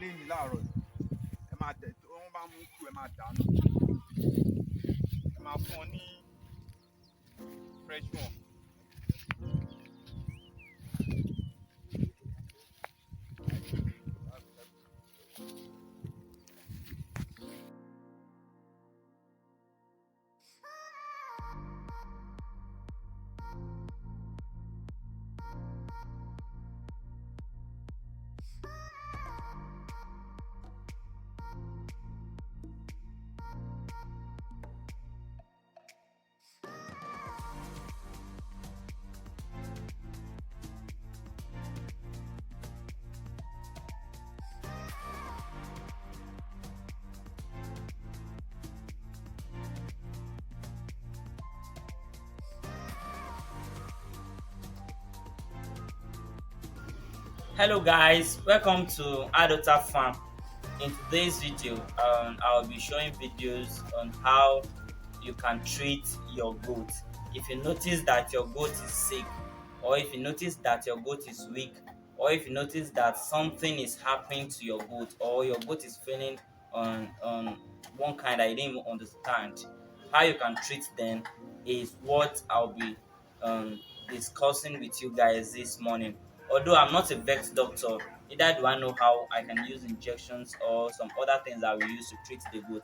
léni láàárọ̀ yìí. Ẹ máa tẹ̀ tó wọ́n bá mú kú ẹ máa dànù. Ẹ máa fún ọ ní fresh one. Hello guys, welcome to Addota Farm. In today's video, I'll be showing videos on how you can treat your goat. If you notice that your goat is sick, or if you notice that your goat is weak, or if you notice that something is happening to your goat, or your goat is feeling on one kind that you didn't even understand, how you can treat them is what I'll be um, discussing with you guys this morning. Although I'm not a vet doctor, neither do I know how I can use injections or some other things that we use to treat the goat.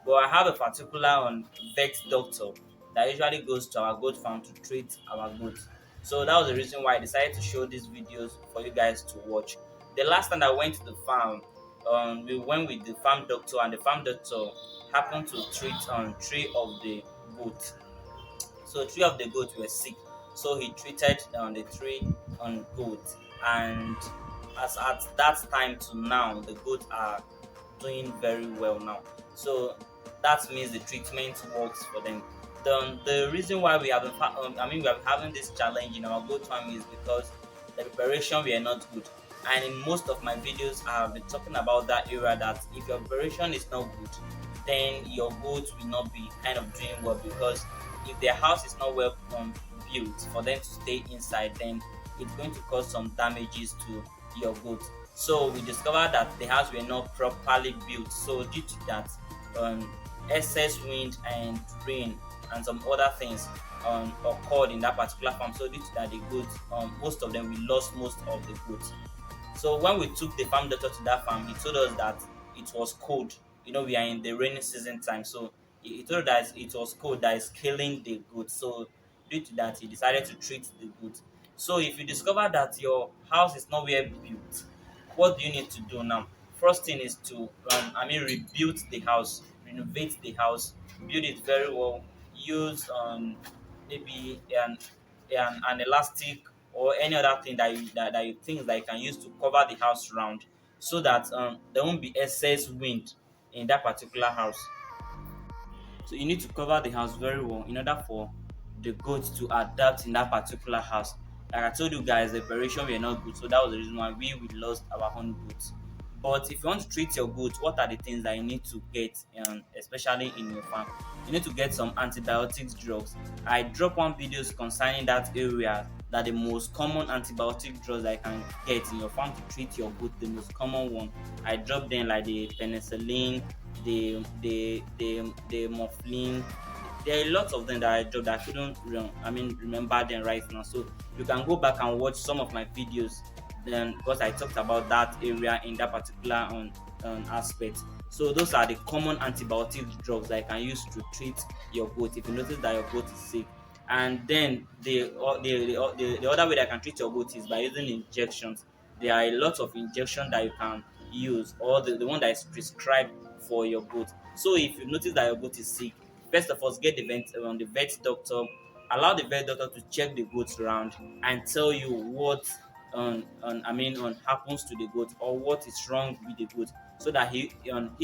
But I have a particular vet doctor that usually goes to our goat farm to treat our goats. So that was the reason why I decided to show these videos for you guys to watch. The last time I went to the farm, we went with the farm doctor, and the farm doctor happened to treat on three of the goats. So three of the goats were sick. So he treated the three goats, and as at that time to now, the goats are doing very well now. So that means the treatment works for them. The reason why we have been, we are having this challenge in our goat farm is because the preparation were not good. And in most of my videos, I have been talking about that area, that if your preparation is not good, then your goats will not be kind of doing well, because if their house is not well built for them to stay inside, then it's going to cause some damages to your goat. So we discovered that the house were not properly built. So due to that, excess wind and rain and some other things occurred in that particular farm. So due to that, the goats, most of them, we lost most of the goats. So when we took the farm doctor to that farm, he told us that it was cold. We are in the rainy season time, so he told us that it was cold that is killing the goat. So due to that, he decided to treat the goat. So if you discover that your house is not well built, what do you need to do now? First thing is to rebuild the house, renovate the house, build it very well. Use maybe an elastic or any other thing that you think that you can use to cover the house round, so that there won't be excess wind in that particular house. So you need to cover the house very well in order for the goats to adapt in that particular house. Like I told you guys, the preparation were not good, so that was the reason why we lost our own goats. But if you want to treat your goats, what are the things that you need to get, especially in your farm? You need to get some antibiotics drugs. I drop one videos concerning that area, that the most common antibiotic drugs that you can get in your farm to treat your goat, the most common one. I drop them, like the penicillin, the morphine. There are a lot of them that I dropped that I couldn't remember them right now. So you can go back and watch some of my videos then, because I talked about that area in that particular aspect. So those are the common antibiotic drugs that you can use to treat your goat if you notice that your goat is sick. And then the other way that I can treat your goat is by using injections. There are a lot of injection that you can use, or the one that is prescribed for your goat. So if you notice that your goat is sick, first of all, get the vet doctor. Allow the vet doctor to check the goats around and tell you what happens to the goat, or what is wrong with the goat, so that he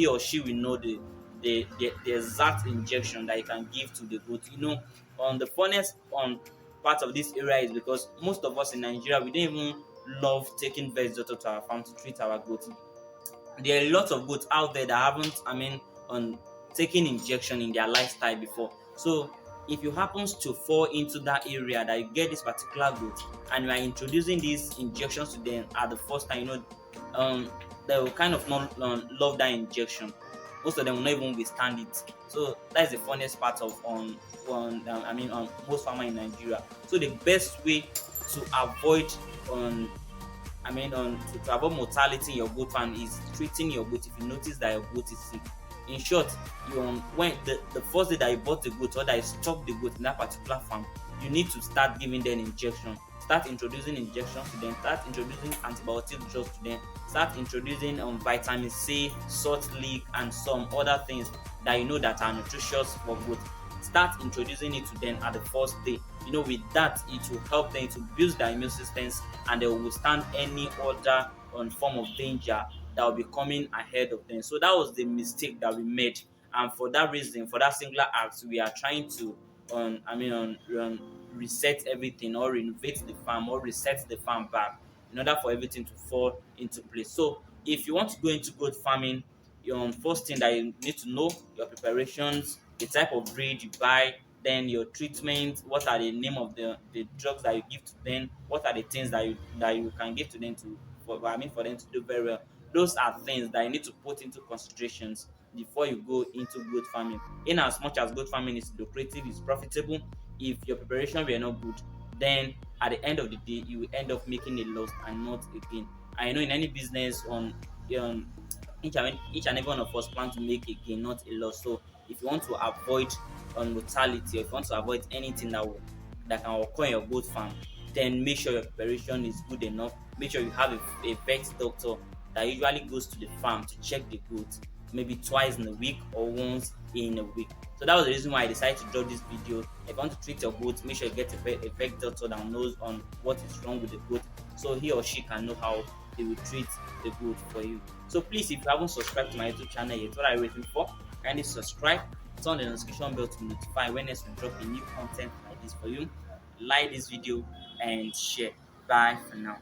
or she will know the exact injection that you can give to the goat. On the funniest part of this area is because most of us in Nigeria, we don't even love taking vet doctor to our farm to treat our goats. There are lots of goats out there that haven't on taken injection in their lifestyle before. So if you happens to fall into that area that you get this particular goat, and you are introducing these injections to them at the first time, they will kind of not love that injection. Most of them will not even withstand it. So that's the funniest part of on most farmer in Nigeria. So the best way to avoid on to avoid mortality in your goat farm is treating your goat if you notice that your goat is sick. In short, you when the first day that you bought the goat or that you stock the goat in that particular farm, you need to start giving them injection. Start introducing injections to them. Start introducing antibiotic drugs to them. Start introducing vitamin C, salt leak, and some other things that you know that are nutritious for goat. Start introducing it to them at the first day. With that, it will help them to build their immune systems, and they will withstand any other form of danger that will be coming ahead of them. So that was the mistake that we made, and for that reason, for that singular act, we are trying to reset everything, or renovate the farm, or reset the farm back in order for everything to fall into place. So if you want to go into goat farming, your first thing that you need to know your preparations, the type of breed you buy, then your treatment, what are the name of the drugs that you give to them, what are the things that you can give to them for them to do very well. Those are things that you need to put into considerations before you go into goat farming. In as much as goat farming is lucrative, is profitable, if your preparation were not good, then at the end of the day you will end up making a loss and not a gain. I know in any business um each and every one of us plan to make a gain, not a loss. So if you want to avoid mortality, or if you want to avoid anything that can occur in your goat farm, then make sure your preparation is good enough. Make sure you have a vet doctor that usually goes to the farm to check the goat maybe twice in a week or once in a week. So that was the reason why I decided to drop this video. If you want to treat your goat, make sure you get a vet doctor that knows on what is wrong with the goat, so he or she can know how they will treat the goat for you. So please, if you haven't subscribed to my YouTube channel yet, what are you waiting for? Kindly subscribe, turn the notification bell to notify when next we drop a new content like this for you. Like this video and share. Bye for now.